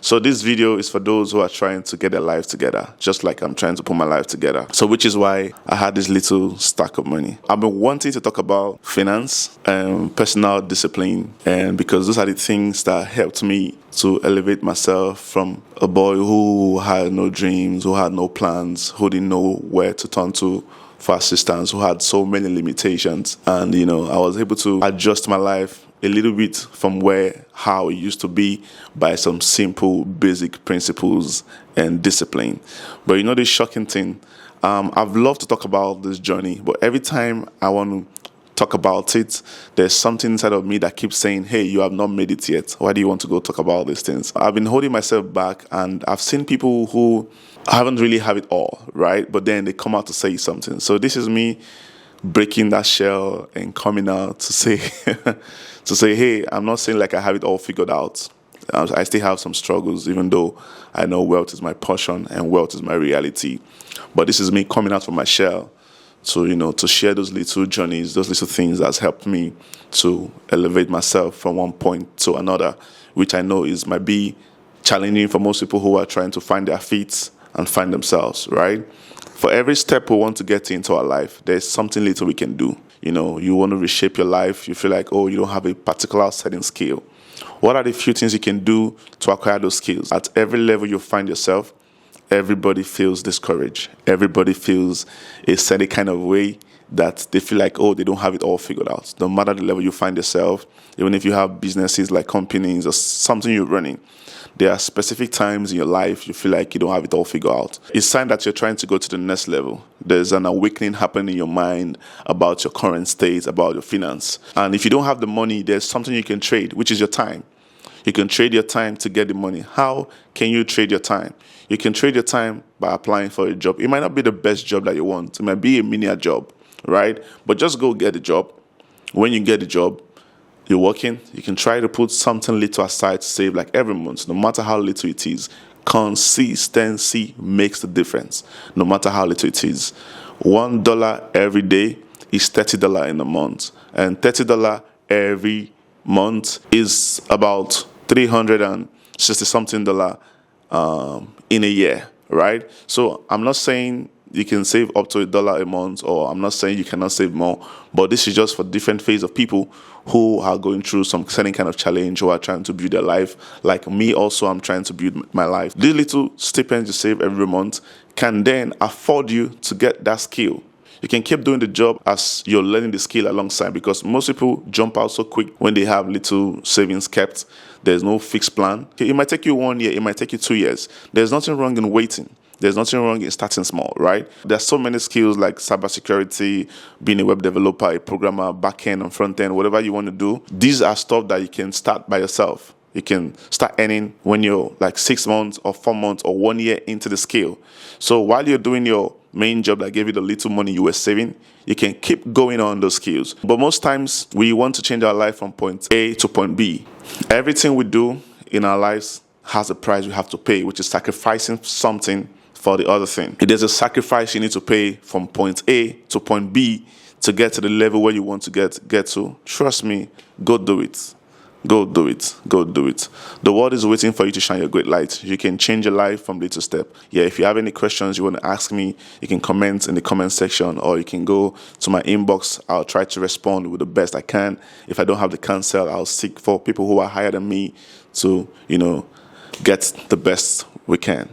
So this video is for those who are trying to get their life together, just like I'm trying to put my life together. So which is why I had this little stack of money. I've been wanting to talk about finance and personal discipline, and because those are the things that helped me to elevate myself from a boy who had no dreams, who had no plans, who didn't know where to turn to for assistance, who had so many limitations. And, I was able to adjust my life a little bit from how it used to be by some simple, basic principles and discipline. But the shocking thing, I've loved to talk about this journey, but every time I want to talk about it, there's something inside of me that keeps saying, hey, you have not made it yet. Why do you want to go talk about these things? I've been holding myself back, and I've seen people who haven't really have it all, right? But then they come out to say something. So this is me breaking that shell and coming out to say, hey, I'm not saying like I have it all figured out. I still have some struggles, even though I know wealth is my portion and wealth is my reality. But this is me coming out from my shell. So, to share those little journeys, those little things that's helped me to elevate myself from one point to another, which I know might be challenging for most people who are trying to find their feet and find themselves, right? For every step we want to get into our life, there's something little we can do. You want to reshape your life. You feel like, you don't have a particular setting skill. What are the few things you can do to acquire those skills? At every level you find yourself, everybody feels discouraged. Everybody feels a certain kind of way that they feel like, they don't have it all figured out. No matter the level you find yourself, even if you have businesses like companies or something you're running, there are specific times in your life you feel like you don't have it all figured out. It's a sign that you're trying to go to the next level. There's an awakening happening in your mind about your current state, about your finance. And if you don't have the money, there's something you can trade, which is your time. You can trade your time to get the money. How can you trade your time? You can trade your time by applying for a job. It might not be the best job that you want. It might be a menial job, right? But just go get the job. When you get the job, you're working, you can try to put something little aside to save like every month, no matter how little it is. Consistency makes the difference, no matter how little it is. $1 every day is $30 in a month. And $30 every month is about $360-something in a year, right? So I'm not saying you can save up to $1 a month, or I'm not saying you cannot save more, but this is just for different phases of people who are going through some certain kind of challenge, who are trying to build their life. Like me also, I'm trying to build my life. These little stipends you save every month can then afford you to get that skill. You can keep doing the job as you're learning the skill alongside, because most people jump out so quick when they have little savings kept. There's no fixed plan. It might take you 1 year, it might take you 2 years. There's nothing wrong in waiting. There's nothing wrong in starting small, right? There's so many skills like cybersecurity, being a web developer, a programmer, back-end and front-end, whatever you want to do. These are stuff that you can start by yourself. You can start earning when you're like 6 months or 4 months or 1 year into the skill. So while you're doing your main job that gave you the little money you were saving, you can keep going on those skills. But most times we want to change our life from point A to point B. Everything we do in our lives has a price we have to pay, which is sacrificing something for the other thing. If there's a sacrifice you need to pay from point A to point B to get to the level where you want to get to, trust me, go do it. Go do it. Go do it. The world is waiting for you to shine your great light. You can change your life from little step. Yeah, if you have any questions you want to ask me, you can comment in the comment section, or you can go to my inbox. I'll try to respond with the best I can. If I don't have the counsel, I'll seek for people who are higher than me to, get the best we can.